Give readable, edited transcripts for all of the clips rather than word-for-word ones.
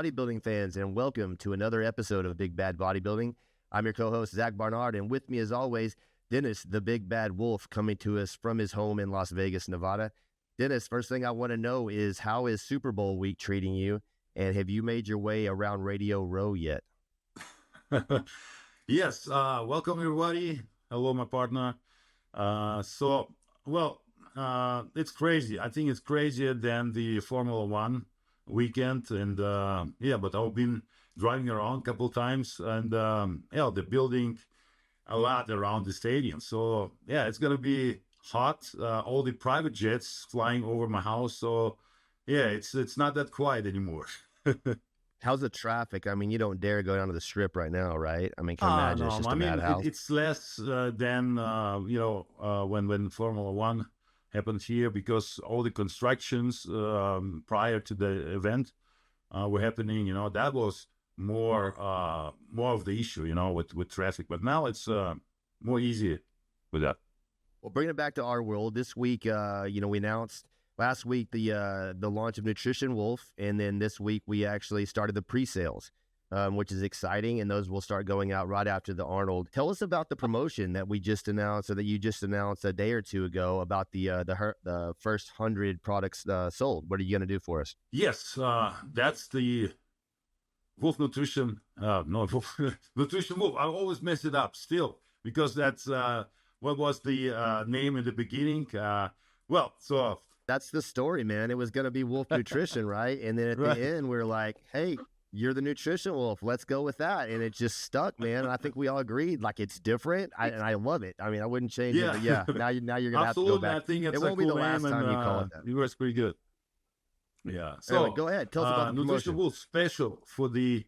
bodybuilding fans, and welcome to another episode of Big Bad Bodybuilding. I'm your co-host, Zack Barnard, and with me as always, Dennis, the Big Bad Wolf, coming to us from his home in Las Vegas, Nevada. Dennis, first thing I want to know is, how is Super Bowl week treating you, and have you made your way around Radio Row yet? Yes, welcome everybody. Hello, my partner. It's crazy. I think it's crazier than the Formula One weekend. And but I've been driving around a couple times, and they're building a lot around the stadium. So yeah, it's gonna be hot. All the private jets flying over my house. So yeah, it's not that quiet anymore. How's the traffic? I mean, you don't dare go down to the Strip right now, right? I mean, can you imagine? It's just a madhouse. It's less than when Formula One happened here, because all the constructions prior to the event were happening. That was more of the issue, with traffic. But now it's more easy with that. Well, bringing it back to our world, this week, we announced last week the launch of Nutrition Wolf, and then this week we actually started the pre-sales, which is exciting, and those will start going out right after the Arnold. Tell us about the promotion that we just announced, or that you just announced a day or two ago, about the first 100 products sold. What are you going to do for us? Yes, that's the Wolf Nutrition. Nutrition Wolf. I always mess it up still, because that's what was the name in the beginning. That's the story, man. It was going to be Wolf Nutrition, right? And then at the end, we're like, hey, you're the Nutrition Wolf. Let's go with that. And it just stuck, man. And I think we all agreed, like, it's different. And I love it. I mean, I wouldn't change it. But yeah, now you're going to have to go back. I think it won't be the last time you call it that. It was pretty good. Yeah. So anyway, go ahead. Tell us about the promotion. Nutrition Wolf special for the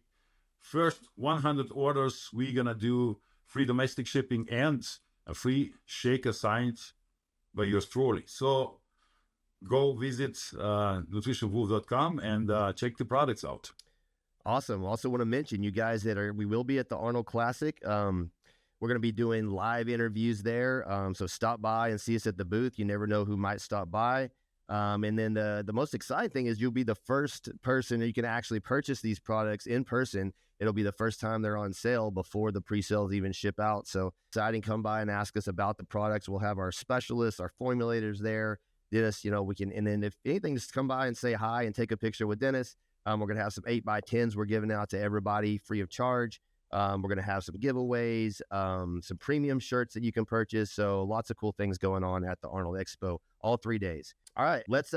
first 100 orders. We're going to do free domestic shipping and a free shaker signed by yours truly. So go visit nutritionwolf.com and check the products out. Awesome. Also want to mention, you guys, we will be at the Arnold Classic. We're going to be doing live interviews there. So stop by and see us at the booth. You never know who might stop by. And then the most exciting thing is, you'll be the first person you can actually purchase these products in person. It'll be the first time they're on sale before the pre-sales even ship out. So exciting. Come by and ask us about the products. We'll have our specialists, our formulators there. Dennis, we can, and then if anything, just come by and say hi and take a picture with Dennis. We're going to have some 8x10s we're giving out to everybody free of charge. We're going to have some giveaways, some premium shirts that you can purchase. So lots of cool things going on at the Arnold Expo all 3 days. All right, let's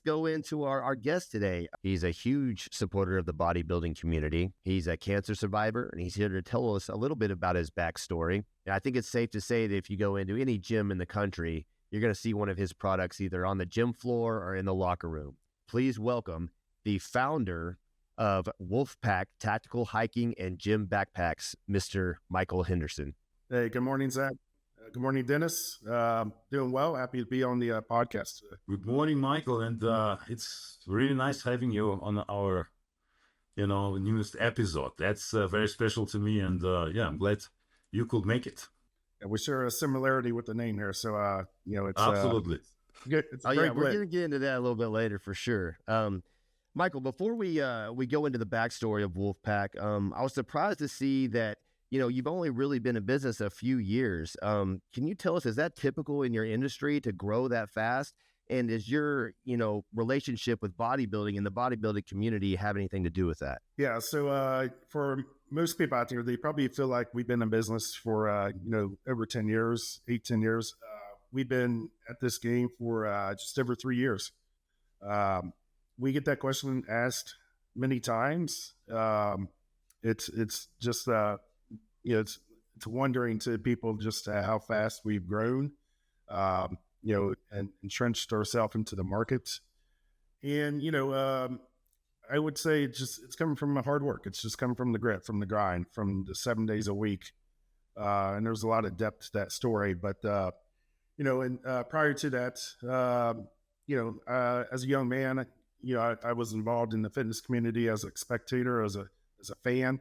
go into our guest today. He's a huge supporter of the bodybuilding community. He's a cancer survivor, and he's here to tell us a little bit about his backstory. And I think it's safe to say that if you go into any gym in the country, you're going to see one of his products either on the gym floor or in the locker room. Please welcome the founder of Wolfpack Tactical Hiking and Gym Backpacks, Mr. Michael Henderson. Hey, good morning, Zack. Good morning, Dennis. Doing well. Happy to be on the podcast today. Good morning, Michael. And it's really nice having you on our, newest episode. That's very special to me. And I'm glad you could make it. Yeah, we share a similarity with the name here, so it's absolutely good. It's we're going to get into that a little bit later for sure. Michael, before we go into the backstory of Wolfpack, I was surprised to see that you've only really been in business a few years. Can you tell us, is that typical in your industry to grow that fast? And is your relationship with bodybuilding and the bodybuilding community have anything to do with that? Yeah. So for most people out there, they probably feel like we've been in business for over 10 years, 10 years. We've been at this game for just over 3 years. We get that question asked many times. It's just it's wondering to people just how fast we've grown, and entrenched ourselves into the market. And I would say it's coming from the hard work. It's just coming from the grit, from the grind, from the 7 days a week. And there's a lot of depth to that story. But, prior to that, as a young man, I was involved in the fitness community as a spectator, as a fan.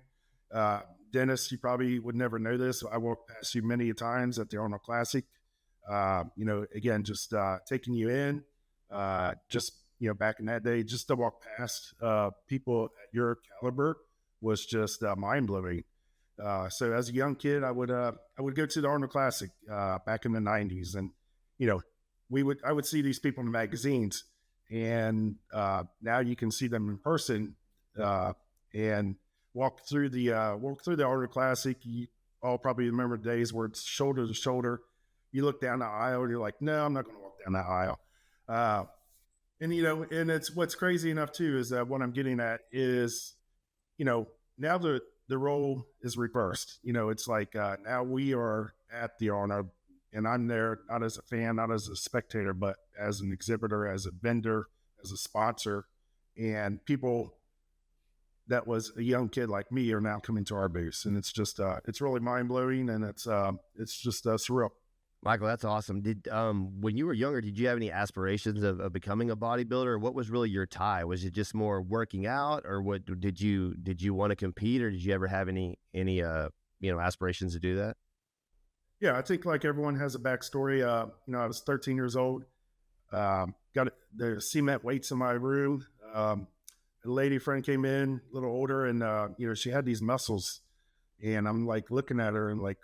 Dennis, you probably would never know this. I walked past you many times at the Arnold Classic. Again, just taking you in, just back in that day, just to walk past people at your caliber was just mind blowing. So as a young kid, I would go to the Arnold Classic back in the '90s, and I would see these people in the magazines, and now you can see them in person and walk through the Arnold Classic. You all probably remember days where it's shoulder to shoulder. You look down the aisle and you're like, no, I'm not going to walk down that aisle. And it's what's crazy enough too is that what I'm getting at is, now the role is reversed. It's like now we are at the Arnold, and I'm there not as a fan, not as a spectator, but as an exhibitor, as a vendor, as a sponsor, and people that was a young kid like me are now coming to our booth, and it's just it's really mind blowing, and it's just surreal. Michael, that's awesome. Did when you were younger, did you have any aspirations of becoming a bodybuilder? What was really your tie? Was it just more working out, or what did you want to compete, or did you ever have any aspirations to do that? Yeah, I think like everyone has a backstory. I was 13 years old. Got the cement weights in my room. A lady friend came in, a little older, and she had these muscles, and I'm like looking at her and like,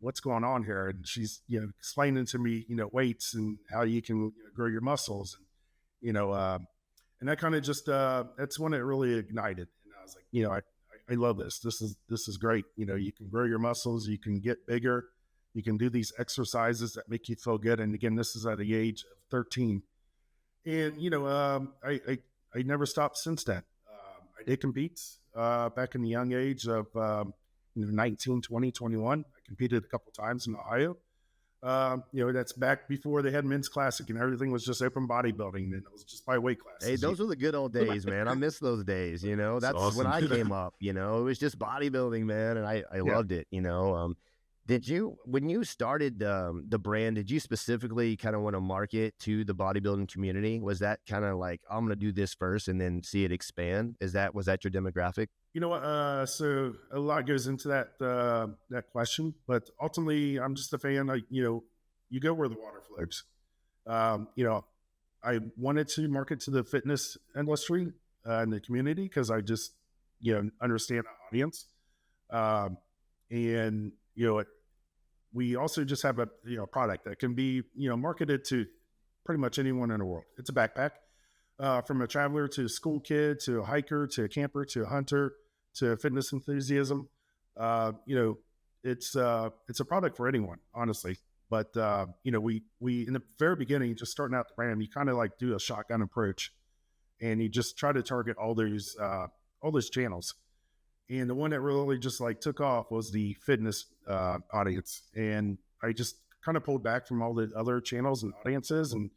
what's going on here? And she's, explaining to me, weights and how you can grow your muscles. And, and that kind of just, that's when it really ignited. And I was like, I love this. This is great. You can grow your muscles, you can get bigger, you can do these exercises that make you feel good. And again, this is at the age of 13. And, I never stopped since then. I did compete, back in the young age of, 19, 20, 21. I competed a couple times in Ohio. That's back before they had men's classic and everything was just open bodybuilding, and it was just by weight classes. Hey, those were the good old days, man. I miss those days. That's awesome. When I came up. It was just bodybuilding, man, and I loved it. Did you, when you started the brand, did you specifically kind of want to market to the bodybuilding community? Was that kind of like, I'm going to do this first and then see it expand? Was that your demographic? You know what? So a lot goes into that question, but ultimately, I'm just a fan. You go where the water flows. I wanted to market to the fitness industry and the community because I just, understand the audience. And we also just have a product that can be marketed to pretty much anyone in the world. It's a backpack, from a traveler to a school kid to a hiker to a camper to a hunter to a fitness enthusiasm. It's a product for anyone, honestly. But we in the very beginning, just starting out the brand, you kind of like do a shotgun approach, and you just try to target all those channels. And the one that really just like took off was the fitness audience. And I just kind of pulled back from all the other channels and audiences and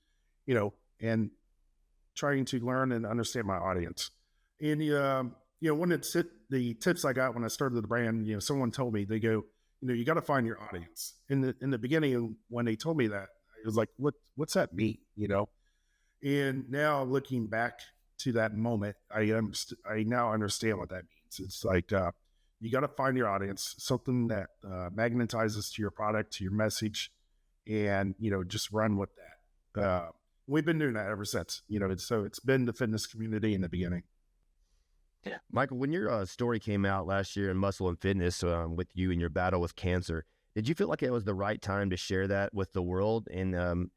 trying to learn and understand my audience. And, when the tips I got when I started the brand, someone told me, they go, you got to find your audience. In the beginning, when they told me that, I was like, what's that mean? And now looking back to that moment, I now understand what that means. It's like, you got to find your audience, something that magnetizes to your product, to your message, and, just run with that. We've been doing that ever since, so it's been the fitness community in the beginning. Yeah. Michael, when your story came out last year in Muscle and Fitness with you and your battle with cancer, did you feel like it was the right time to share that with the world? And,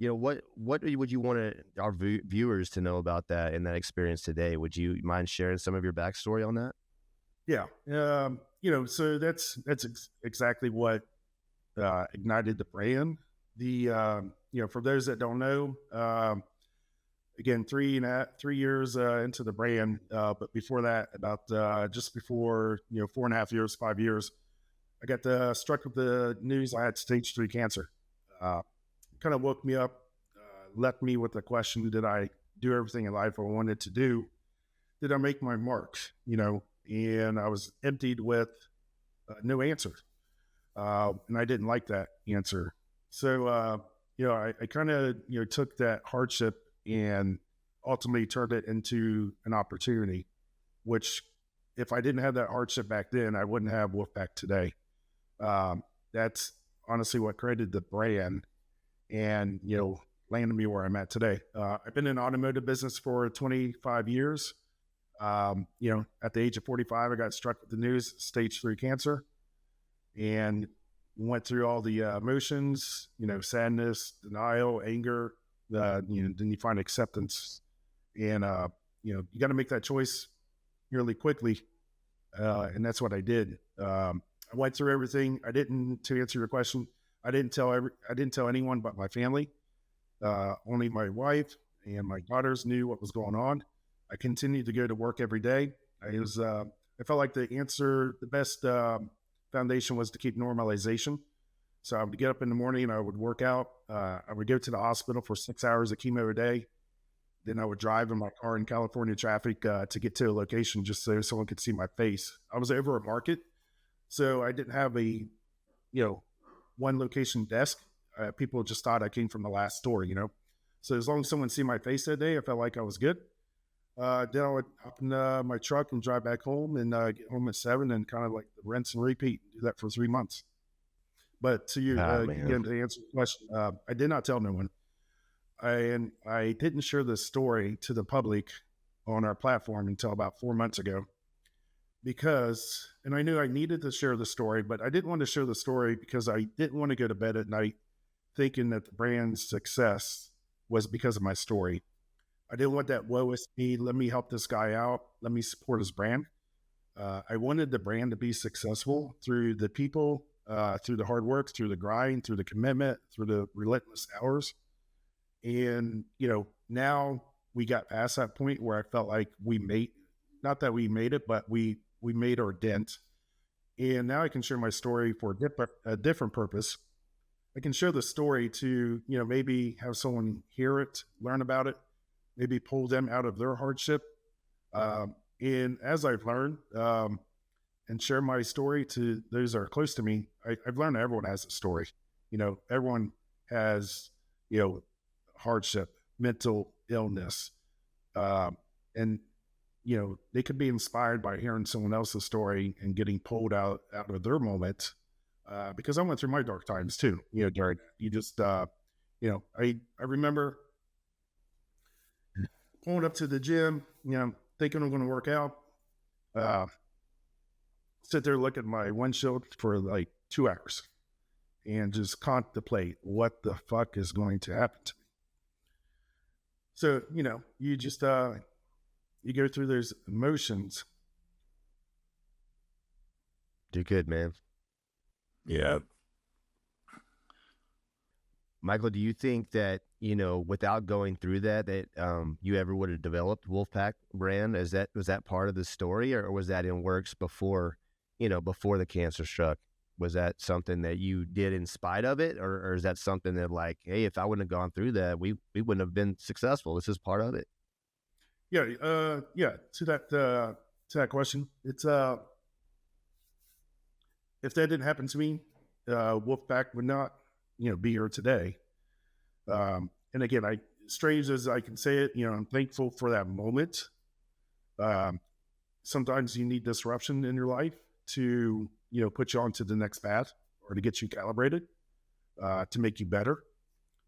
what would you want our viewers to know about that and that experience today? Would you mind sharing some of your backstory on that? Yeah. So that's exactly what ignited the brand. For those that don't know, again, 3 years into the brand, but before that, about just before 4.5 years, 5 years, I got struck with the news I had stage 3 cancer. Kind of woke me up, left me with the question: did I do everything in life I wanted to do? Did I make my mark? And I was emptied with no answer, and I didn't like that answer. So I kind of took that hardship and ultimately turned it into an opportunity, which if I didn't have that hardship back then, I wouldn't have Wolfpack today. That's honestly what created the brand. And, landed me where I'm at today. I've been in automotive business for 25 years. You know, at the age of 45, I got struck with the news, stage 3 cancer, and went through all the emotions, you know, sadness, denial, anger, you know, then you find acceptance. And, you know, you got to make that choice really quickly. And that's what I did. I went through everything. To answer your question, I didn't tell anyone but my family. Only my wife and my daughters knew what was going on. I continued to go to work every day. I felt like the best foundation was to keep normalization. So I would get up in the morning and I would work out. I would go to the hospital for 6 hours of chemo a day. Then I would drive in my car in California traffic to get to a location just so someone could see my face. I was over a market, so I didn't have a, one location desk. People just thought I came from the last store, So as long as someone see my face that day, I felt like I was good. Then I would hop in my truck and drive back home and get home at 7 and kind of like rinse and repeat. Do that for 3 months. But to you, again, to answer the question, I did not tell no one. I didn't share this story to the public on our platform until about 4 months ago and I knew I needed to share the story, but I didn't want to share the story because I didn't want to go to bed at night thinking that the brand's success was because of my story. I didn't want that, woe is me, let me help this guy out, let me support his brand. I wanted the brand to be successful through the people, through the hard work, through the grind, through the commitment, through the relentless hours. And, now we got past that point where I felt like not that we made it, but we made our dent. And now I can share my story for a different purpose. I can share the story to, maybe have someone hear it, learn about it, maybe pull them out of their hardship. And as I've learned and share my story to those that are close to me, I've learned that everyone has a story. Everyone has, hardship, mental illness. And, they could be inspired by hearing someone else's story and getting pulled out of their moment. Because I went through my dark times too, during you just, I remember pulling up to the gym, thinking I'm going to work out, sit there, look at my windshield for like 2 hours and just contemplate what the fuck is going to happen to me. So, you just, you go through those emotions. Do good, man. Yeah. Michael, do you think that, without going through that you ever would have developed Wolfpack Brand? Was that part of the story, or was that in works before the cancer struck? Was that something that you did in spite of it? Or is that something that like, hey, if I wouldn't have gone through that, we wouldn't have been successful. This is part of it. Yeah. To that question, it's, if that didn't happen to me, Wolfpack would not, be here today. And again, strange as I can say it, I'm thankful for that moment. Sometimes you need disruption in your life to, put you onto the next path or to get you calibrated, to make you better.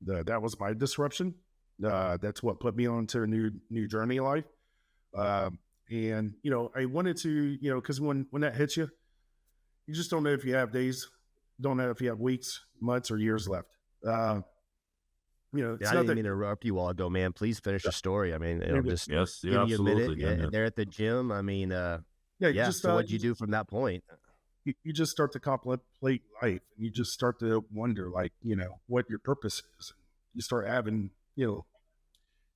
That was my disruption. That's what put me onto a new journey in life. And, I wanted to, because when that hits you, you just don't know if you have days, don't know if you have weeks, months, or years left. I didn't mean to interrupt you while ago, man. Please finish your story. I mean, just give you a minute. Yeah, they're at the gym. I mean, so what'd you do from that point? You just start to contemplate life, and you just start to wonder, like, what your purpose is. You start having,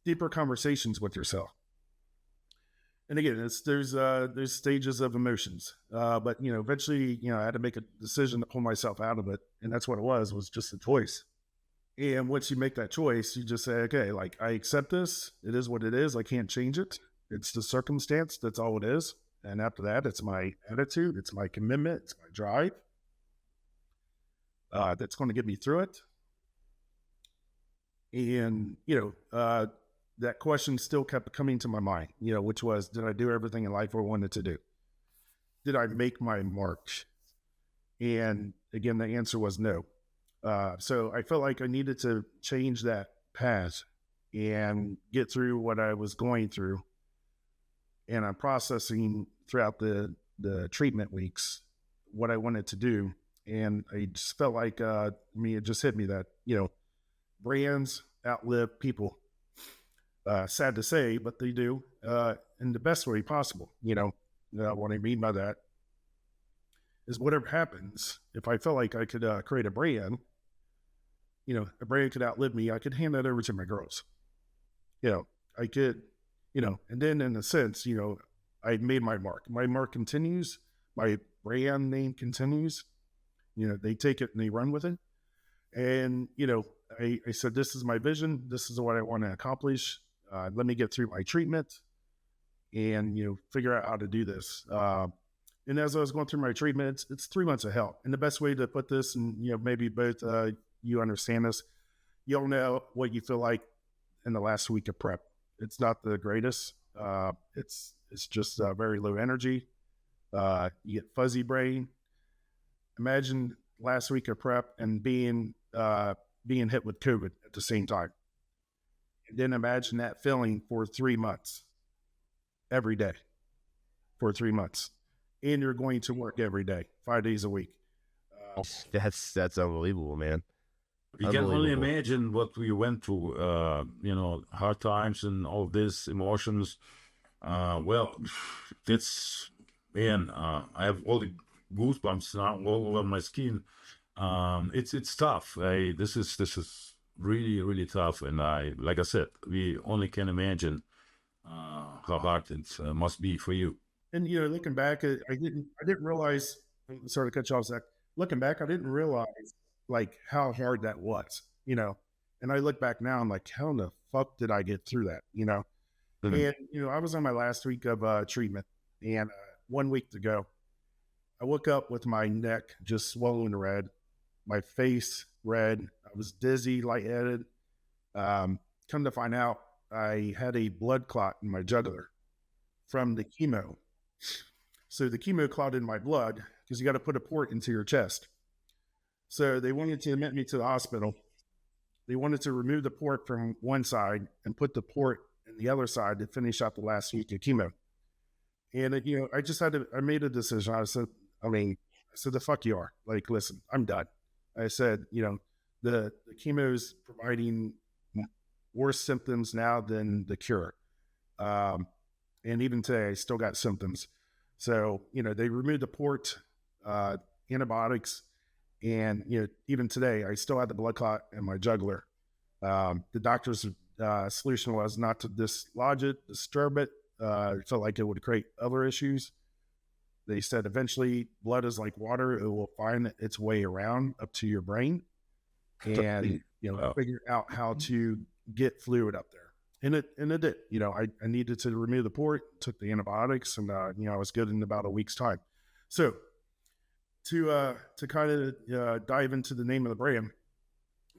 deeper conversations with yourself. And again, there's stages of emotions, but eventually, I had to make a decision to pull myself out of it, and that's what it was just a choice. And once you make that choice, you just say, okay, like, I accept this. It is what it is. I can't change it. It's the circumstance. That's all it is. And after that, it's my attitude. It's my commitment. It's my drive. That's going to get me through it. And, that question still kept coming to my mind, which was, did I do everything in life I wanted to do? Did I make my mark? And again, the answer was no. So I felt like I needed to change that path and get through what I was going through. And I'm processing throughout the treatment weeks what I wanted to do. And I just felt like, it just hit me that, brands outlive people. Sad to say, but they do, in the best way possible. What I mean by that is whatever happens, if I felt like I could create a brand, a brand could outlive me, I could hand that over to my girls. I could, and then in a sense, I made my mark. My mark continues. My brand name continues. They take it and they run with it. And, I said, this is my vision. This is what I want to accomplish. Let me get through my treatment and, figure out how to do this. And as I was going through my treatment, it's 3 months of hell. And the best way to put this, and, maybe both you understand this, you'll know what you feel like in the last week of prep. It's not the greatest. It's just very low energy. You get fuzzy brain. Imagine last week of prep and being hit with COVID at the same time. And then imagine that feeling for 3 months, every day, for 3 months. And you're going to work every day, 5 days a week. That's unbelievable, man. You can only imagine what we went through, hard times and all this emotions. Well, it's, man, I have all the goosebumps now all over my skin. It's tough. This is really, really tough. And like I said, we only can imagine how hard it must be for you. And looking back, I didn't realize. Sorry to cut you off, Zach. Looking back, I didn't realize like how hard that was. And I look back now, I'm like, how in the fuck did I get through that? Mm-hmm. And I was on my last week of treatment, and 1 week to go. I woke up with my neck just swollen red, my face red. I was dizzy, lightheaded. Come to find out, I had a blood clot in my jugular from the chemo. So the chemo clotted in my blood because you got to put a port into your chest. So they wanted to admit me to the hospital. They wanted to remove the port from one side and put the port in the other side to finish out the last week of chemo. And I just I made a decision. I said, the fuck you are. Like, listen, I'm done. I said, the chemo is providing worse symptoms now than the cure. And even today, I still got symptoms. So, they removed the port, antibiotics, and, even today, I still had the blood clot in my jugular. The doctor's solution was not to dislodge it, disturb it. Felt like it would create other issues. They said eventually blood is like water. It will find its way around up to your brain and, figure out how to get fluid up there. And it did. I needed to remove the port, took the antibiotics, and, I was good in about a week's time. So to kind of dive into the name of the brand,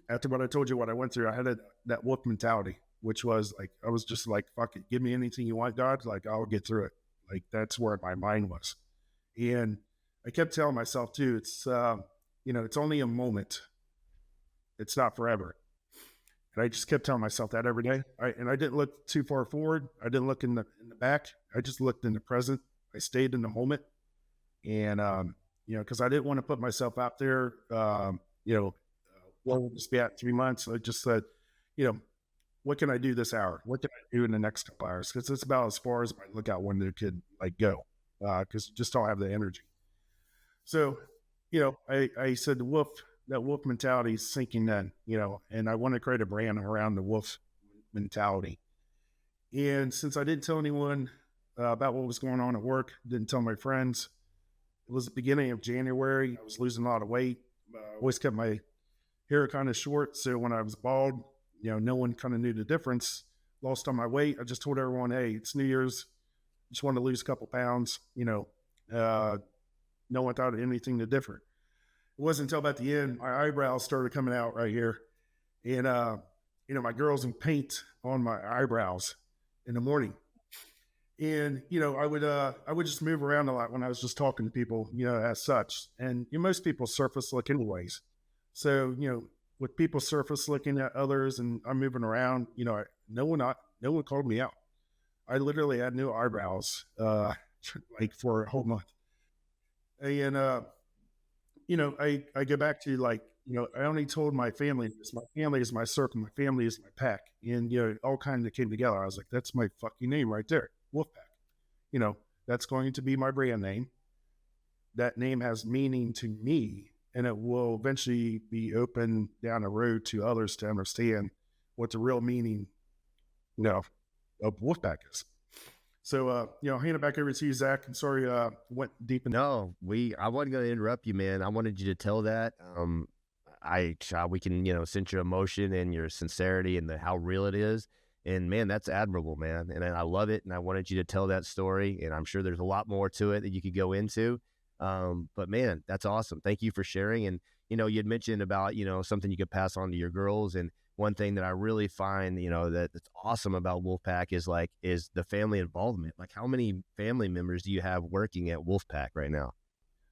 after what I told you, what I went through, I had that wolf mentality, which was like, I was just like, fuck it, give me anything you want, God. Like, I'll get through it. Like, that's where my mind was. And I kept telling myself too, it's only a moment. It's not forever. And I just kept telling myself that every day. I didn't look too far forward. I didn't look in the back. I just looked in the present. I stayed in the moment. And, because I didn't want to put myself out there, we'll just be at 3 months. I just said, what can I do this hour? What can I do in the next couple hours? Because it's about as far as my lookout window could go, because just don't have the energy. So, I said that wolf mentality is sinking in, and I want to create a brand around the wolf mentality. And since I didn't tell anyone about what was going on at work, didn't tell my friends, it was the beginning of January. I was losing a lot of weight. I always kept my hair kind of short. So when I was bald, no one kind of knew the difference. Lost on my weight. I just told everyone, hey, it's New Year's. Just want to lose a couple pounds. No one thought anything different. It wasn't until about the end, my eyebrows started coming out right here. And, my girls would paint on my eyebrows in the morning. And, I would just move around a lot when I was just talking to people, as such. And most people surface look anyways. So, with people surface looking at others and I'm moving around, you know, no one called me out. I literally had no eyebrows, like for a whole month. And, you know, I go back to like, you know, I only told my family this. My family is my circle. My family is my pack. And, you know, it all kind of came together. I was like, that's my fucking name right there. Wolfpack. You know, that's going to be my brand name. That name has meaning to me, and it will eventually be open down the road to others to understand what the real meaning, you know, of Wolfpack is. So, you know, hand it back over to you, Zach. I'm sorry, went deep in. No, I wasn't going to interrupt you, man. I wanted you to tell that. We can, you know, sense your emotion and your sincerity and how real it is. And man, that's admirable, man. And I love it. And I wanted you to tell that story. And I'm sure there's a lot more to it that you could go into. But man, that's awesome. Thank you for sharing. And, you know, you'd mentioned about, you know, something you could pass on to your girls. And one thing that I really find, you know, that's awesome about Wolfpack is the family involvement. Like, how many family members do you have working at Wolfpack right now?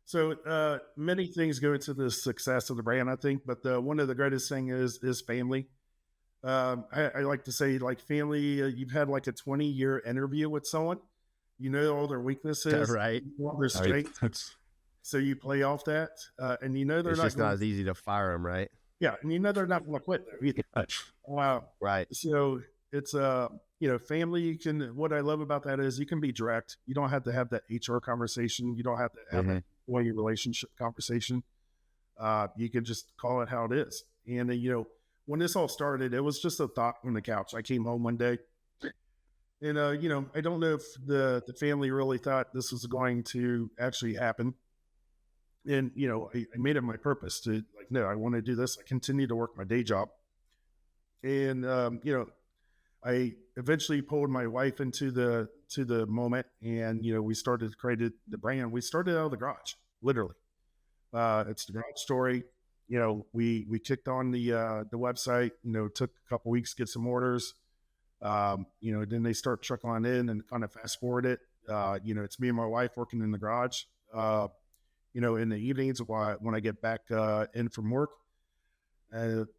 So many things go into the success of the brand, I think, but one of the greatest thing is family. I like to say, like, family, you've had like a 20-year interview with someone, you know, all their weaknesses, right? Their strengths. So you play off that, and you know, It's just not as easy to fire them, right? Yeah. And you know, they're not going to quit there either. Wow. Right. So it's, you know, family, what I love about that is you can be direct. You don't have to have that HR conversation. You don't have to have that relationship conversation. You can just call it how it is. And, you know, when this all started, it was just a thought on the couch. I came home one day and, you know, I don't know if the family really thought this was going to actually happen. And, you know, I made it my purpose to, like, no, I want to do this. I continue to work my day job. And, you know, I eventually pulled my wife into the moment, and, you know, we started to create the brand. We started out of the garage, literally. It's the garage story. You know, we kicked on the website, you know, took a couple weeks to get some orders. You know, then they start trickling in, and kind of fast forward it. You know, it's me and my wife working in the garage, you know, in the evenings when I get back in from work.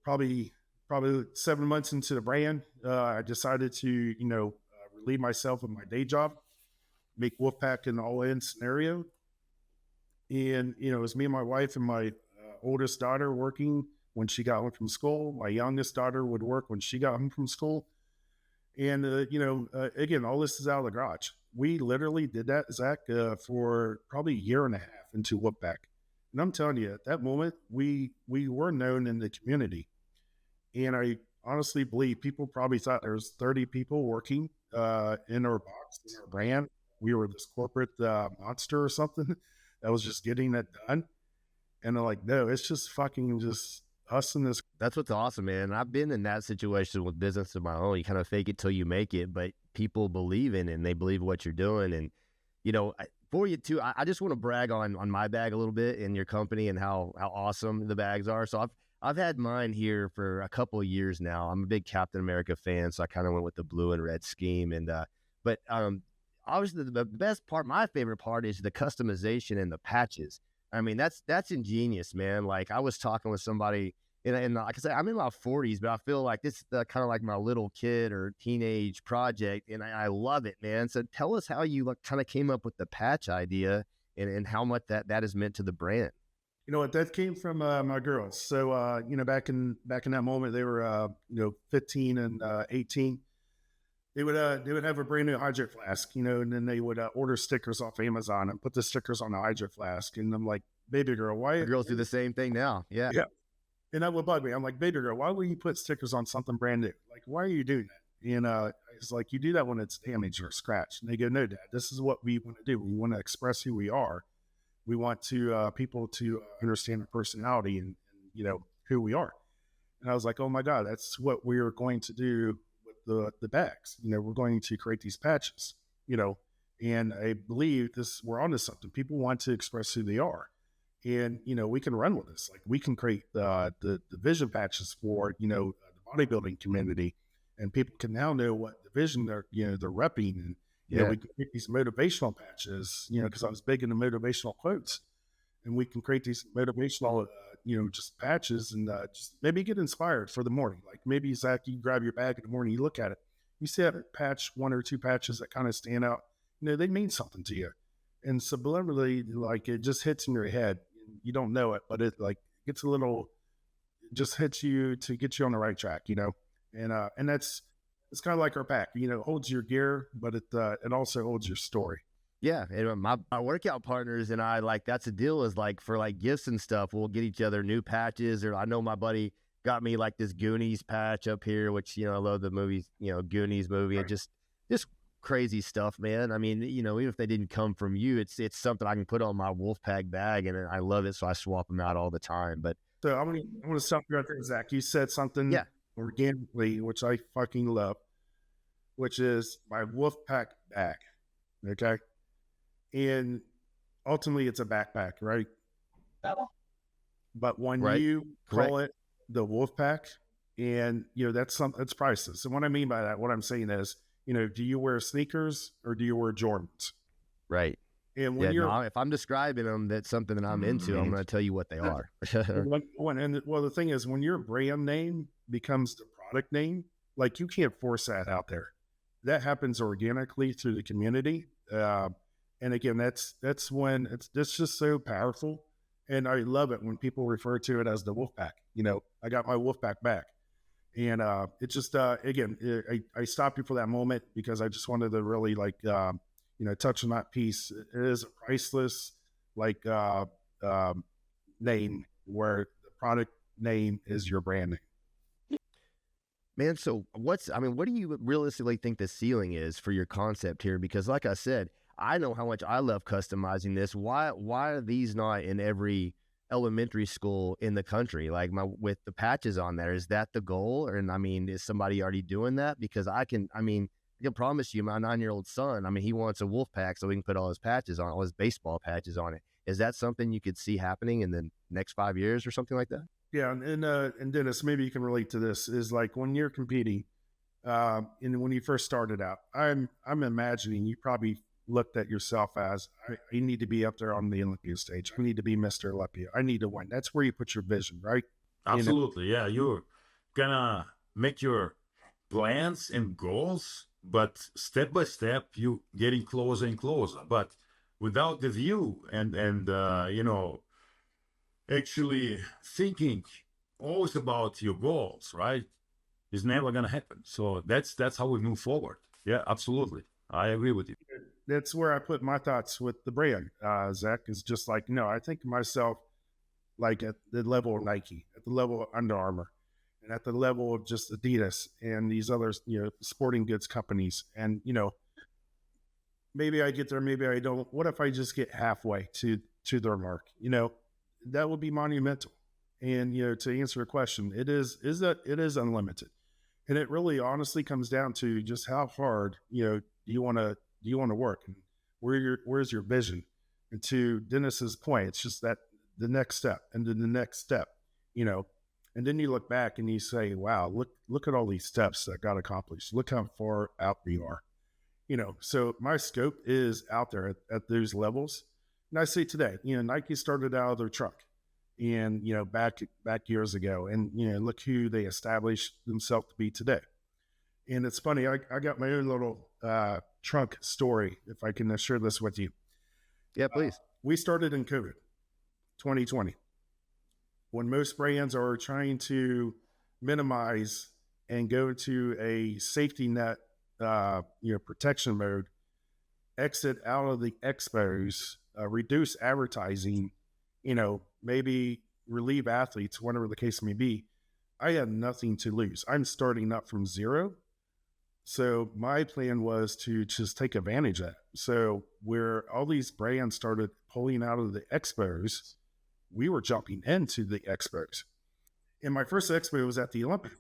Probably 7 months into the brand, I decided to, you know, relieve myself of my day job, make Wolfpack an all-in scenario. And, you know, it was me and my wife and my oldest daughter working when she got home from school. My youngest daughter would work when she got home from school. And, you know, again, all this is out of the garage. We literally did that, Zach, for probably a year and a half into Wolfpack. And I'm telling you, at that moment, we were known in the community. And I honestly believe people probably thought there was 30 people working in our box, in our brand. We were this corporate monster or something that was just getting that done. And they're like, no, it's just fucking just us and this. That's what's awesome, man. I've been in that situation with business of my own. You kind of fake it till you make it, but people believe in it and they believe what you're doing. And, you know, for you too, I just want to brag on my bag a little bit in your company and how awesome the bags are. So I've had mine here for a couple of years now. I'm a big Captain America fan, so I kind of went with the blue and red scheme. And but obviously the best part, my favorite part, is the customization and the patches. I mean, that's ingenious, man. Like, I was talking with somebody, and like I said, I'm in my 40s, but I feel like this is kind of like my little kid or teenage project, and I love it, man. So tell us how you kind of came up with the patch idea and how much that has meant to the brand. You know what, that came from my girls. So, you know, back in that moment, they were, you know, 15 and 18. They would have a brand new hydro flask, you know, and then they would order stickers off Amazon and put the stickers on the hydro flask. And I'm like, baby girl, why? The girls do the same thing now. Yeah. And that would bug me. I'm like, baby girl, why would you put stickers on something brand new? Like, why are you doing that? And it's like, you do that when it's damaged or scratched. And they go, no, Dad, this is what we want to do. We want to express who we are. We want to people to understand our personality and, you know, who we are. And I was like, oh my God, that's what we're going to do with the bags. You know, we're going to create these patches, you know, and I believe we're onto something. People want to express who they are. And, you know, we can run with this. Like, we can create the vision patches for, you know, the bodybuilding community, and people can now know what division they're repping. And, you know, we can create these motivational patches, you know, because I was big into motivational quotes, and we can create these motivational just patches and just maybe get inspired for the morning. Like maybe Zach, you grab your bag in the morning, you look at it, you see a patch, 1 or 2 patches that kind of stand out. They mean something to you. And subliminally, like it just hits in your head. You don't know it, but it like gets a little, just hits you to get you on the right track, and that's, it's kind of like our pack, it holds your gear, but it also holds your story. Yeah, and my workout partners and I, like, that's the deal, is like for like gifts and stuff, we'll get each other new patches. Or I know my buddy got me like this Goonies patch up here, which, I love the movies, Goonies movie. Right. And just crazy stuff, man. I mean, even if they didn't come from you, it's something I can put on my Wolfpack bag, and I love it, so I swap them out all the time. But So I'm gonna stop you right there, Zach. You said something organically, which I fucking love, which is my Wolfpack bag. Okay. And ultimately it's a backpack, right? But when you call it the Wolfpack, and that's priceless. And what I mean by that, what I'm saying is, do you wear sneakers or do you wear Jordans? Right. And when if I'm describing them, that's something that I'm into, I'm going to tell you what they are. The thing is, when your brand name becomes the product name, like you can't force that out there. That happens organically through the community. And again, that's when it's just so powerful. And I love it when people refer to it as the Wolfpack. I got my Wolfpack back. And it just, again, I stopped you for that moment because I just wanted to really touch on that piece. It is a priceless, name where the product name is your brand name. Man, so what do you realistically think the ceiling is for your concept here? Because like I said, I know how much I love customizing this. Why are these not in every elementary school in the country? Like with the patches on there, is that the goal? And is somebody already doing that? Because I can promise you, my 9-year-old son, he wants a Wolfpack so he can put all his patches on, all his baseball patches on it. Is that something you could see happening in the next 5 years or something like that? Yeah. And Dennis, maybe you can relate to this, is like when you're competing, and when you first started out, I'm imagining you probably looked at yourself as, I need to be up there on the Olympia stage. I need to be Mr. Olympia. I need to win. That's where you put your vision, right? Absolutely. Yeah. You're gonna make your plans and goals, but step by step, you getting closer and closer. But without the view and actually thinking always about your goals, right, is never gonna happen. So that's how we move forward. Yeah, absolutely. I agree with you. That's where I put my thoughts with the brand, Zach, is just like, I think of myself like at the level of Nike, at the level of Under Armour, and at the level of just Adidas and these other, sporting goods companies. And, maybe I get there, maybe I don't. What if I just get halfway to their mark? That would be monumental. And, to answer a question, it is unlimited. And it really honestly comes down to just how hard, do you want to work, and where's your vision? And to Dennis's point, it's just that the next step and then the next step, and then you look back and you say, wow, look at all these steps that got accomplished. Look how far out we are, so my scope is out there at those levels. And I say today, Nike started out of their truck and, back years ago, and, look who they established themselves to be today. And it's funny, I got my own little trunk story, if I can share this with you. Yeah, please. We started in COVID, 2020, when most brands are trying to minimize and go to a safety net, protection mode, exit out of the expos, reduce advertising, maybe relieve athletes, whatever the case may be. I had nothing to lose. I'm starting up from zero. So my plan was to just take advantage of that. So where all these brands started pulling out of the expos, we were jumping into the expos. And my first expo was at the Olympia.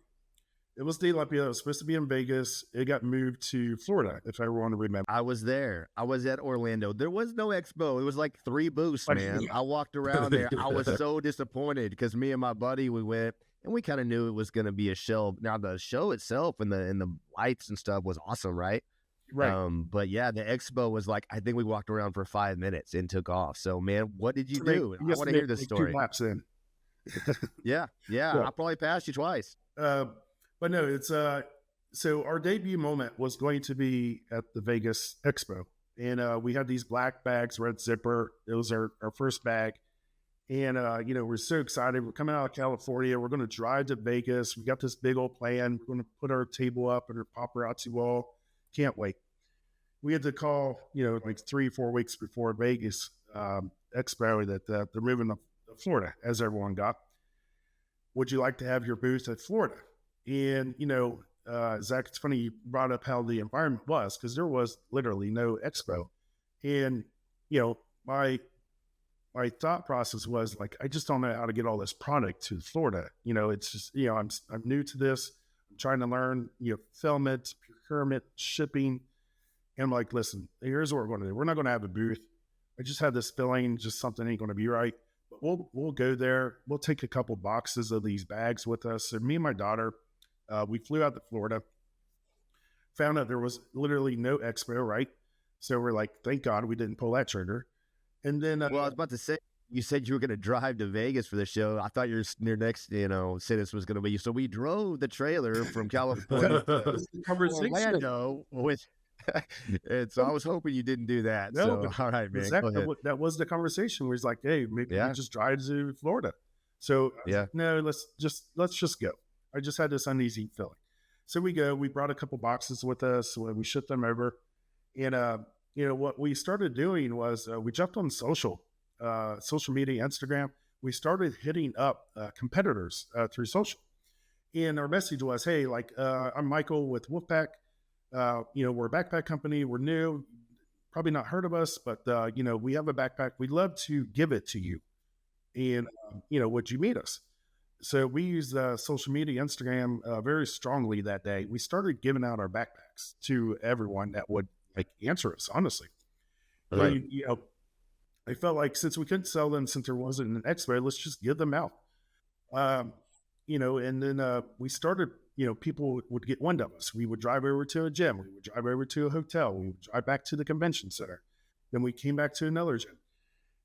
It was the Olympia. It was supposed to be in Vegas. It got moved to Florida, if everyone remember. I was there. I was at Orlando. There was no expo. It was like 3 booths, man. I walked around there. I was so disappointed because me and my buddy, we went, and we kind of knew it was going to be a show. Now, the show itself and the lights and stuff was awesome, right? Right. But yeah, the expo was like, I think we walked around for 5 minutes and took off. So, man, what did you do? I want to hear this story. 2 laps in. Yeah. Yeah. I'll probably pass you twice. But no, it's so our debut moment was going to be at the Vegas Expo. And we had these black bags, red zipper. It was our first bag. And, we're so excited. We're coming out of California. We're going to drive to Vegas. We got this big old plan. We're going to put our table up and our paparazzi wall. Can't wait. We had to call, like 3-4 weeks before Vegas Expo that they're moving to Florida, as everyone got. Would you like to have your booth at Florida? And, Zach, it's funny you brought up how the environment was, because there was literally no expo. And, my thought process was like, I just don't know how to get all this product to Florida. It's just, I'm new to this. I'm trying to learn, fulfillment, procurement, shipping. And I'm like, listen, here's what we're going to do. We're not going to have a booth. I just had this feeling, just something ain't going to be right. But we'll go there. We'll take a couple boxes of these bags with us. So me and my daughter, we flew out to Florida, found out there was literally no expo, right? So we're like, thank God we didn't pull that trigger. And then, well, I was about to say, you said you were going to drive to Vegas for the show. I thought your next, sentence was going to be, so we drove the trailer from California to Orlando with, and so I was hoping you didn't do that. No, so, all right, man. Exactly. That was the conversation where he's like, hey, maybe we just drive to Florida. So no, let's just go. I just had this uneasy feeling. So we go, we brought a couple boxes with us. We shipped them over. And, what we started doing was we jumped on social media, Instagram. We started hitting up competitors through social. And our message was, hey, I'm Michael with Wolfpack. We're a backpack company. We're new. Probably not heard of us, but, we have a backpack. We'd love to give it to you. And, would you meet us? So we used social media, Instagram very strongly that day. We started giving out our backpacks to everyone that would answer us, honestly. Right. And, I felt like since we couldn't sell them, since there wasn't an expo, let's just give them out. And then we started, people would get wind of us. We would drive over to a gym. We would drive over to a hotel. We would drive back to the convention center. Then we came back to another gym.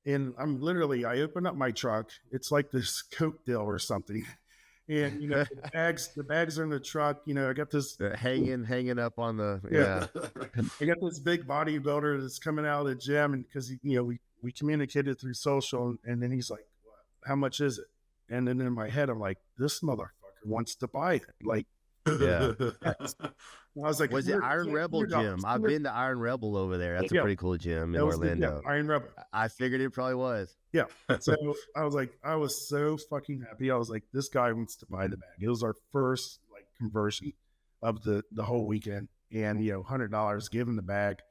And I opened up my truck. It's like this Coke deal or something. And, the bags are in the truck. I got this hanging up on the, I got this big bodybuilder that's coming out of the gym. And because, we communicated through social, and then he's like, how much is it? And then in my head, I'm like, this motherfucker wants to buy it. Like, yeah. I was like, was it Iron Rebel gym? I've been to Iron Rebel over there. That's a pretty cool gym in Orlando. Iron Rebel. I figured it probably was. Yeah. So I was so fucking happy. I was like, this guy wants to buy the bag. It was our first conversion of the whole weekend, and $100, give him the bag.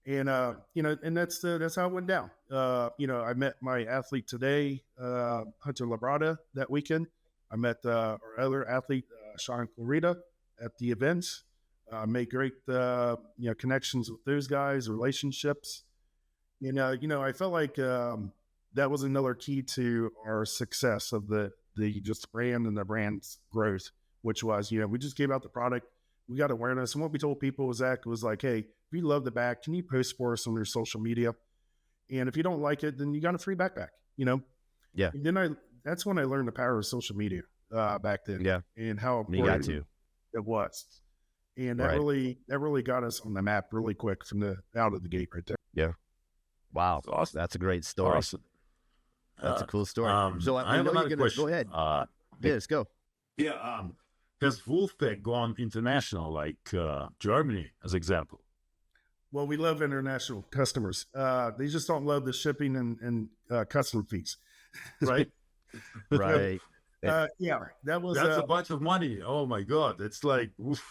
And and that's how it went down. I met my athlete today, Hunter Labrada, that weekend. I met our other athlete, Sean Clarita, at the events. Made great connections with those guys, relationships. I felt like that was another key to our success of the just brand and the brand's growth, which was, we just gave out the product. We got awareness. And what we told people, Zach, was like, hey, if you love the bag, can you post for us on your social media? And if you don't like it, then you got a free backpack, Yeah. And then that's when I learned the power of social media back then. Yeah. And how important it was. And that really got us on the map really quick from out of the gate right there. Yeah. Wow. That's awesome. That's a great story. Awesome. That's a cool story. So I have another question. Go ahead. Let's go. Yeah. Has Wolfpack gone international, like Germany, as example? Well, we love international customers. They just don't love the shipping and custom fees, right? Right. That's a bunch of money. Oh my God, it's like, oof.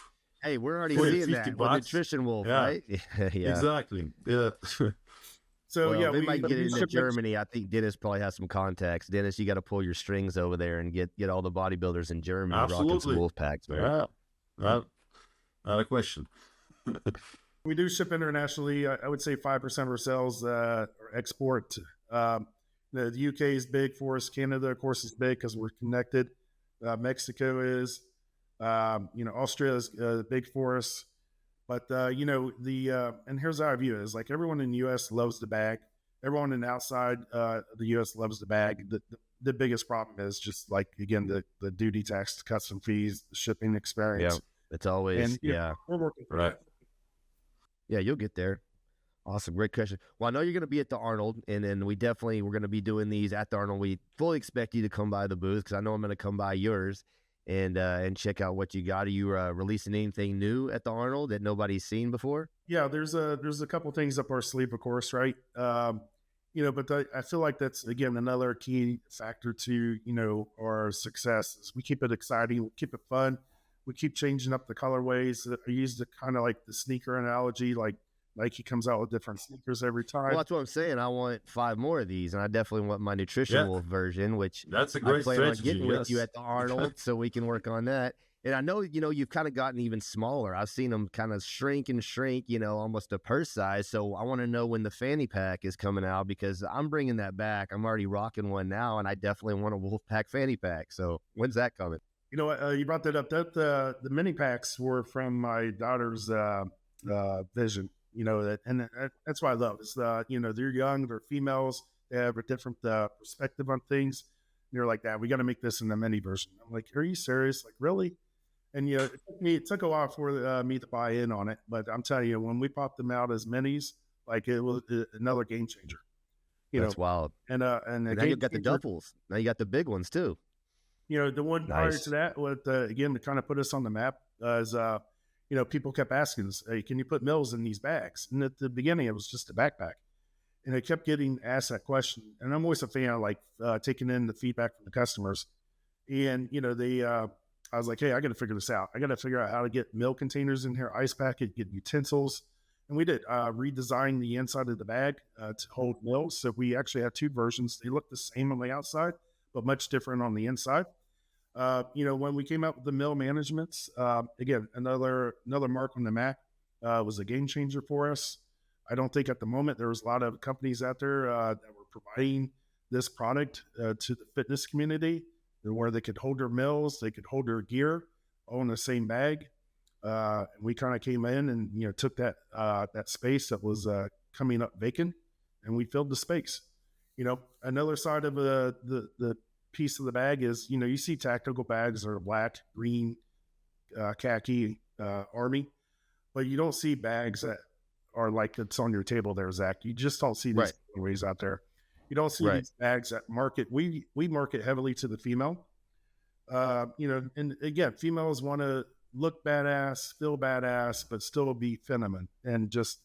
Hey, we're already seeing that with Nutrition Wolf, right? Yeah, exactly. Yeah. So we might get into Germany. I think Dennis probably has some contacts. Dennis, you got to pull your strings over there and get all the bodybuilders in Germany rocking some Wolfpacks. Yeah, not a question. We do ship internationally. I would say 5% of our sales are export. The UK is big for us. Canada, of course, is big because we're connected. Mexico is. Australia is big for us. But, and here's how I view it, is like everyone in the U.S. loves the bag. everyone in outside the U.S. loves the bag. The biggest problem is just like, again, the duty tax, the custom fees, the shipping experience. Yeah, it's always, And yeah. we're working for Right. that. Yeah, you'll get there. Awesome. Great question. Well, I know you're going to be at the Arnold, and then we're going to be doing these at the Arnold. We fully expect you to come by the booth because I know I'm going to come by yours and check out what you got. Are you releasing anything new at the Arnold that nobody's seen before? Yeah, there's a couple things up our sleeve, of course, right? But I feel like that's, again, another key factor to, our success is we keep it exciting, we keep it fun, we keep changing up the colorways. I use the kind of like the sneaker analogy, like Nike comes out with different sneakers every time. Well, that's what I'm saying. I want 5 more of these, and I definitely want my nutritional version, which That's a I great plan strategy. on getting with you yes. at the Arnold so we can work on that. And I know, you've kind of gotten even smaller. I've seen them kind of shrink, almost a purse size. So I want to know when the fanny pack is coming out because I'm bringing that back. I'm already rocking one now, and I definitely want a Wolfpack fanny pack. So when's that coming? You know what? You brought that up. That the mini packs were from my daughter's vision. That's what I love. It's they're young, they're females, they have a different perspective on things. And you're like, we got to make this in the mini version. I'm like, are you serious? Like, really? And it took a while for me to buy in on it, but I'm telling you, when we popped them out as minis, like it was another game changer. That's wild. And now you got the duffels. Now you got the big ones too. The one prior to that, again, to kind of put us on the map, is people kept asking us, hey, can you put mills in these bags? And at the beginning, it was just a backpack. And I kept getting asked that question. And I'm always a fan of like taking in the feedback from the customers. And, I was like, hey, I got to figure this out. I got to figure out how to get mill containers in here, ice packet, get utensils. And we did redesign the inside of the bag to hold mills. So we actually have 2 versions. They look the same on the outside, but much different on the inside. When we came out with the mill managements, again, another mark on the map, was a game changer for us. I don't think at the moment there was a lot of companies out there that were providing this product to the fitness community, where they could hold their mills, they could hold their gear all in the same bag. We kind of came in and took that space that was coming up vacant, and we filled the space. Another side of the piece of the bag is, you see tactical bags that are black, green, khaki, army, but you don't see bags that are like it's on your table there, Zach. You just don't see these ways out there. You don't see these bags that market. We market heavily to the female. And again, females want to look badass, feel badass, but still be feminine and just,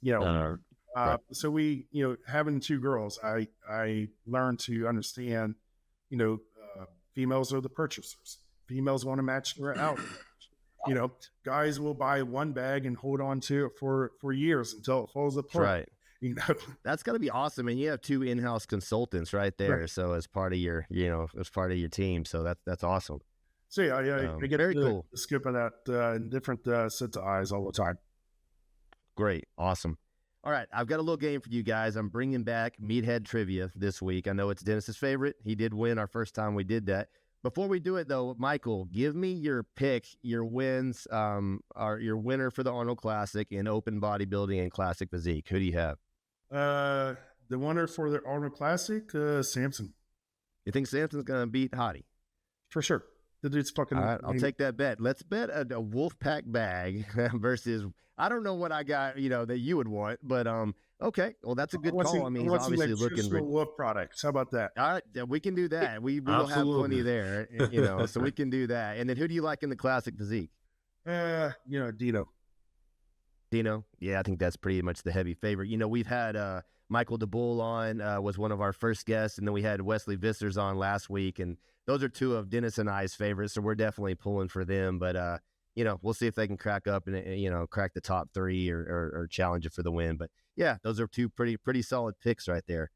so we, having 2 girls, I learned to understand, females are the purchasers. Females want to match their outfit. Guys will buy one bag and hold on to it for years until it falls apart. Right. That's got to be awesome. And you have 2 in-house consultants right there. Right. So as part of your, as part of your team. So that's awesome. So I get very cool. The scoop of that in different sets of eyes all the time. Great. Awesome. All right. I've got a little game for you guys. I'm bringing back Meathead Trivia this week. I know it's Dennis's favorite. He did win our first time we did that. Before we do it, though, Michael, give me your pick, your wins, or your winner for the Arnold Classic in open bodybuilding and classic physique. Who do you have? The winner for the Arnold Classic, Samson. You think Samson's going to beat Hottie? For sure. The dude's fucking... All right, I'll take that bet. Let's bet a Wolfpack bag versus... I don't know what I got, that you would want, but okay. Well, that's a good call. I mean, he's obviously looking for wolf products. How about that? All right, we can do that. We will have plenty there, so we can do that. And then who do you like in the classic physique? Dino. Dino? Yeah, I think that's pretty much the heavy favorite. We've had Michael DeBull on, was one of our first guests, and then we had Wesley Vissers on last week, and those are 2 of Dennis and I's favorites, so we're definitely pulling for them, but we'll see if they can crack up and, crack the top 3 or challenge it for the win. But yeah, those are 2 pretty solid picks right there.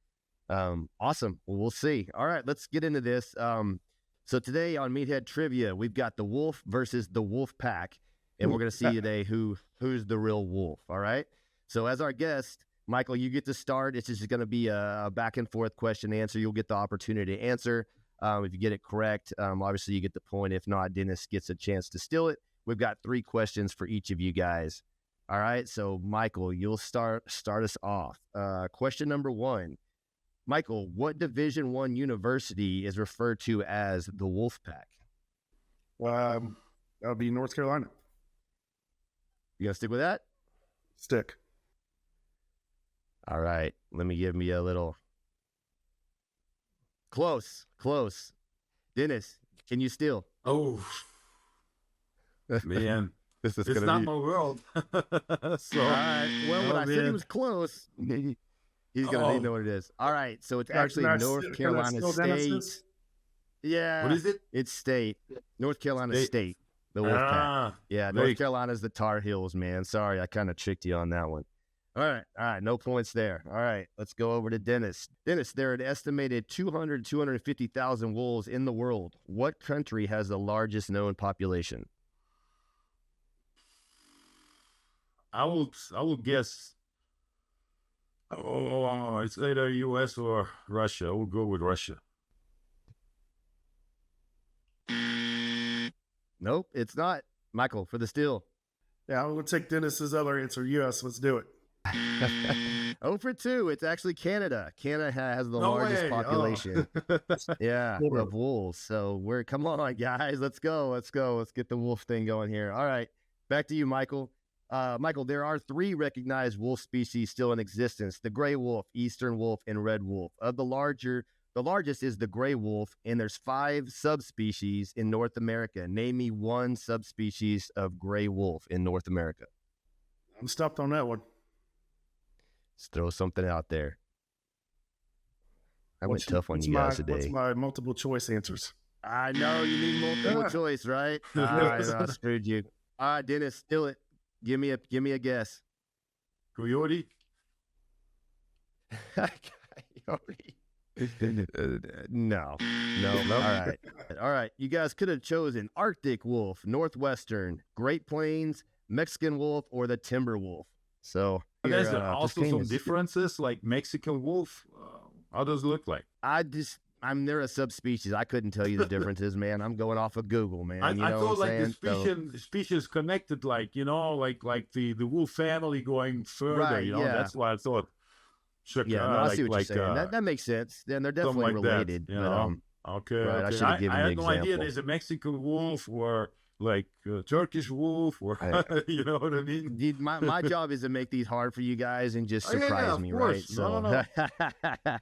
Awesome. Well, we'll see. All right, let's get into this. So today on Meathead Trivia, we've got the Wolf versus the Wolfpack, and we're going to see today who's the real wolf. All right. So as our guest, Michael, you get to start. It's just going to be a back and forth question answer. You'll get the opportunity to answer. If you get it correct, obviously you get the point. If not, Dennis gets a chance to steal it. We've got 3 questions for each of you guys. All right. So Michael, you'll start us off. Question number 1. Michael, what Division I university is referred to as the Wolfpack? That would be North Carolina. You gonna stick with that? Stick. All right. Let me give me a little. Close. Dennis, can you steal? Oh, man. This is It's gonna not be. my world. So, All right. Well, when I said he man. was close, he's gonna need to know what it is. All right. So it's actually Can I North steal Carolina State. Dennis's? Yeah. What is it? It's state. North Carolina State. State. The Wolfpack. Ah, Yeah, very- North Carolina's the Tar Heels, man. Sorry, I kind of tricked you on that one. All right, no points there. All right, let's go over to Dennis. Dennis, there are an estimated 250,000 wolves in the world. What country has the largest known population? I will guess. Oh, it's either U.S. or Russia. I will go with Russia. Nope, it's not. Michael, for the steal. Yeah, I'm going to take Dennis's other answer. U.S. Let's do it. 0 for 2. It's actually Canada. Canada has the No largest way. population. Yeah, Cool. of wolves. So come on, guys. Let's go. Let's get the wolf thing going here. All right, back to you, Michael. Michael, there are 3 recognized wolf species still in existence: the gray wolf, eastern wolf, and red wolf. Of the largest is the gray wolf, and there's 5 subspecies in North America. Name me one subspecies of gray wolf in North America. I'm stopped on that one. Let's throw something out there. I went What's- tough on what's you guys my- today. What's my multiple choice answers? I know you need multiple Yeah. choice, right? All right, I screwed you. All right, Dennis, steal it. Give me a guess. Coyote. No. All right. You guys could have chosen Arctic wolf, Northwestern, Great Plains, Mexican wolf, or the timber wolf. So There's here, also just some famous. differences, like Mexican wolf. How does it look like? They're a subspecies. I couldn't tell you the differences, man. I'm going off of Google, man. I you know thought what like I'm the saying? species connected, like like the wolf family going further. Right, You know, yeah. that's why I thought. Sure, Yeah, no, I see what you're saying. That makes sense. Then they're something definitely like related. that, you but, know? Okay, right, I okay. should've given I the had no idea example. there's a Mexican wolf or like Turkish wolf or you know what I mean? Dude, my job is to make these hard for you guys and just Oh, yeah, surprise of me, course. right? No, So,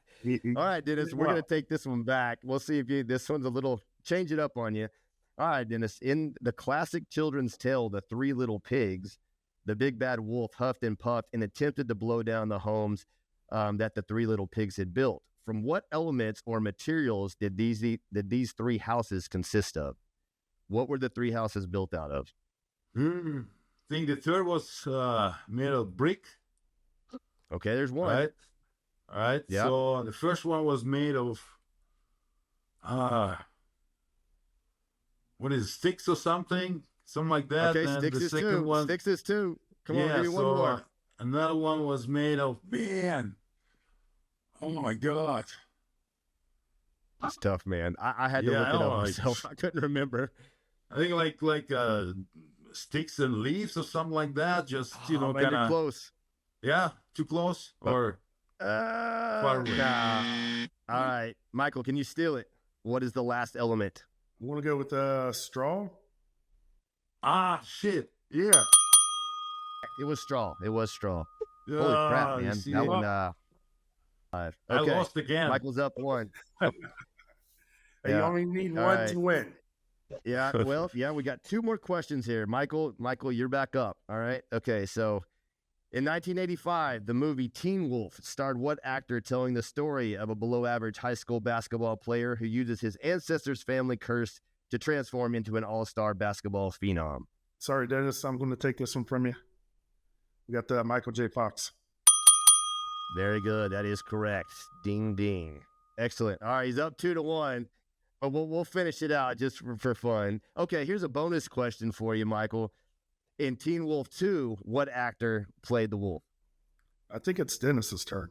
all right, Dennis, we're gonna take this one back. We'll see if this one's a little change it up on you. All right, Dennis. In the classic children's tale, The 3 Little Pigs, the big bad wolf huffed and puffed and attempted to blow down the homes that the 3 little pigs had built. From what elements or materials did these 3 houses consist of? What were the 3 houses built out of? I think the third was made of brick. Okay, there's one. Right. All right. Yeah. So the first one was made of what is it, sticks or something like that. Okay, and sticks the is second 2. one, Sticks is 2. Come on, yeah, give me one so more. another one was made of oh my god. It's tough, man. I had to Yeah, look I it up know, myself. I couldn't remember. I think like sticks and leaves or something like that. Just Man, you're kind of close. too close or away. Nah. All right, Michael, can you steal it? What is the last element? You want to go with straw? shit. Yeah. It was straw. Holy Ah, crap, you man! see That it? one. 5. I Okay, lost again. Michael's up 1. You Yeah. only need All one right. to win. Yeah, well, we got 2 more questions here. Michael, you're back up. All right. Okay, so in 1985, the movie Teen Wolf starred what actor telling the story of a below-average high school basketball player who uses his ancestors' family curse to transform into an all-star basketball phenom? Sorry, Dennis. I'm going to take this one from you. We got Michael J. Fox. Very good. That is correct. Ding, ding. Excellent. All right, he's up 2-1. But we'll finish it out just for fun. Okay, here's a bonus question for you, Michael. In Teen Wolf 2, what actor played the wolf? I think it's Dennis's turn.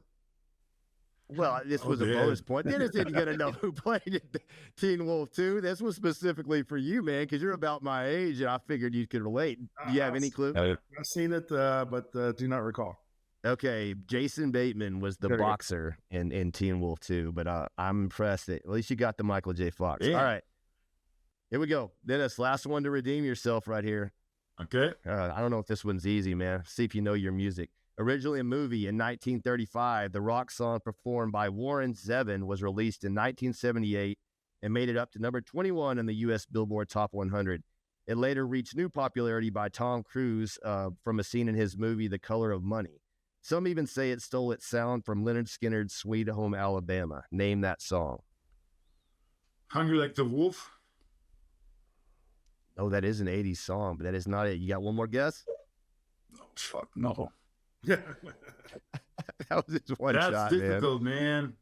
Well, this was a man. bonus point. Dennis isn't going to know who played it. Teen Wolf 2. This was specifically for you, man, because you're about my age, and I figured you could relate. Do you have any clue? I've seen it, but do not recall. Okay, Jason Bateman was the There you go. boxer in Teen Wolf 2, but I'm impressed that at least you got the Michael J. Fox. Yeah. All right, here we go. Dennis, last one to redeem yourself right here. Okay. I don't know if this one's easy, man. See if you know your music. Originally a movie in 1935, the rock song performed by Warren Zevon was released in 1978 and made it up to number 21 in the U.S. Billboard Top 100. It later reached new popularity by Tom Cruise from a scene in his movie The Color of Money. Some even say it stole its sound from Leonard Skinner's Sweet Home Alabama. Name that song. Hungry Like the Wolf. Oh, that is an 80s song, but that is not it. You got one more guess? No, fuck no. Yeah. That was just one That's shot, difficult, man.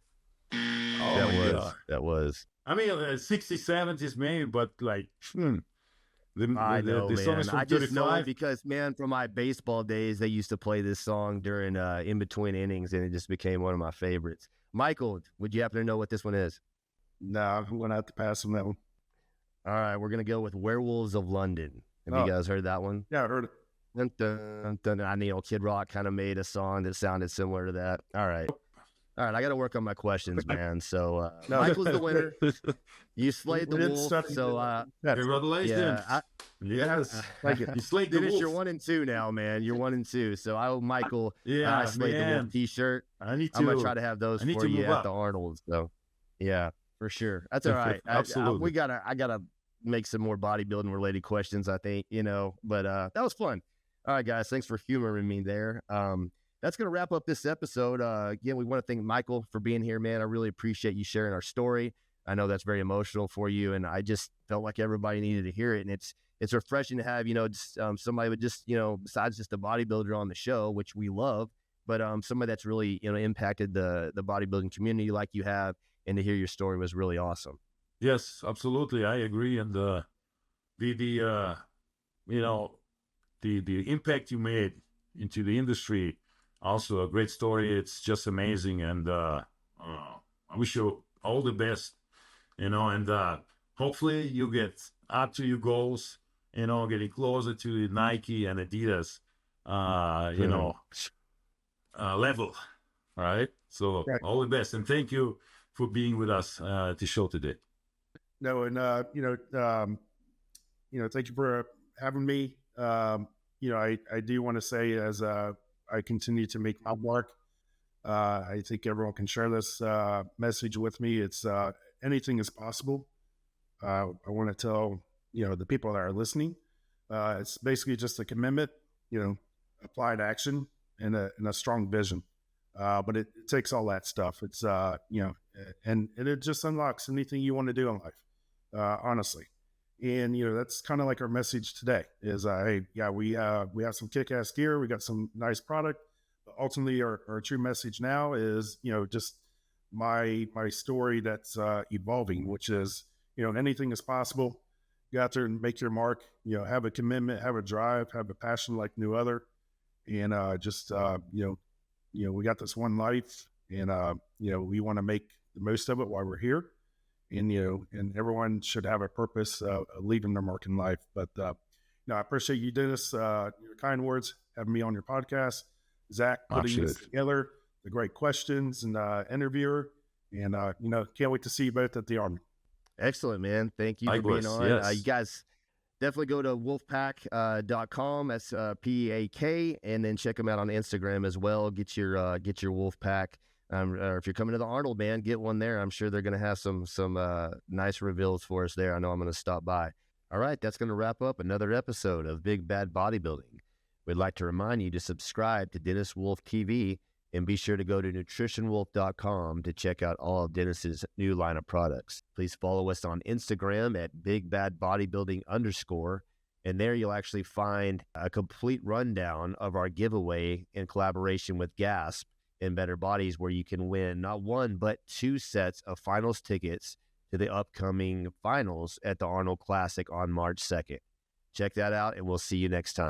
Oh That my was. God. That was. I mean, 60s, 70s maybe, but like, I know, the song man. is from I just know it 35. because, man, from my baseball days, they used to play this song during in between innings, and it just became one of my favorites. Michael, would you happen to know what this one is? No, I'm going to have to pass on that one. All right, we're gonna go with Werewolves of London. Have you guys heard that one? Yeah, I heard it. Dun, dun, dun. I know Kid Rock kind of made a song that sounded similar to that. All right. I got to work on my questions, man. So No. Michael's the winner. You slayed the We didn't wolf. study So that. Congratulations. yeah, Yes. Thank you. You slayed the Dennis, wolf. you're 1-2 now, man. You're 1-2. So I owe Michael Yeah, I slayed the man. wolf T-shirt. I need to. I'm gonna try to have those I need for to you move at up. the Arnold. So yeah, for sure. That's all right. I Absolutely. gotta make some more bodybuilding related questions, I think, but that was fun. All right, guys, thanks for humoring me there. That's gonna wrap up this episode. Again, we want to thank Michael for being here, man. I really appreciate you sharing our story. I know that's very emotional for you, and I just felt like everybody needed to hear it. And it's refreshing to have, just, somebody with just, besides just a bodybuilder on the show, which we love, but somebody that's really, impacted the bodybuilding community like you have, and to hear your story was really awesome. Yes, absolutely. I agree. And the impact you made into the industry, also a great story. It's just amazing. And I wish you all the best, and hopefully you get up to your goals, getting closer to Nike and Adidas, level. All right. So Right. all the best. And thank you for being with us at the show today. No, and thank you for having me. I do want to say, as I continue to make my mark, I think everyone can share this message with me. It's anything is possible. I want to tell the people that are listening, it's basically just a commitment, applied action, and a strong vision. But it takes all that stuff. It's and it just unlocks anything you want to do in life, honestly. And that's kind of like our message today is we have some kick-ass gear, we got some nice product, but ultimately our true message now is just my story that's evolving, which is anything is possible. Go out there and make your mark, have a commitment, have a drive, have a passion like no other, and we got this one life, and we want to make the most of it while we're here. And and everyone should have a purpose of leaving their mark in life. But I appreciate you, Dennis, your kind words, having me on your podcast. Zach, putting this together, the great questions, and interviewer, and can't wait to see you both at the Army. Excellent, man. Thank you for being on. Yes. You guys definitely go to wolfpack.com. That's PAK, and then check them out on Instagram as well. Get your Wolfpack. Or if you're coming to the Arnold, man, get one there. I'm sure they're going to have some nice reveals for us there. I know I'm going to stop by. All right, that's going to wrap up another episode of Big Bad Bodybuilding. We'd like to remind you to subscribe to Dennis Wolf TV, and be sure to go to nutritionwolf.com to check out all of Dennis's new line of products. Please follow us on Instagram at BigBadBodybuilding_, and there you'll actually find a complete rundown of our giveaway in collaboration with Gasp and Better Bodies, where you can win not one, but 2 sets of finals tickets to the upcoming finals at the Arnold Classic on March 2nd. Check that out, and we'll see you next time.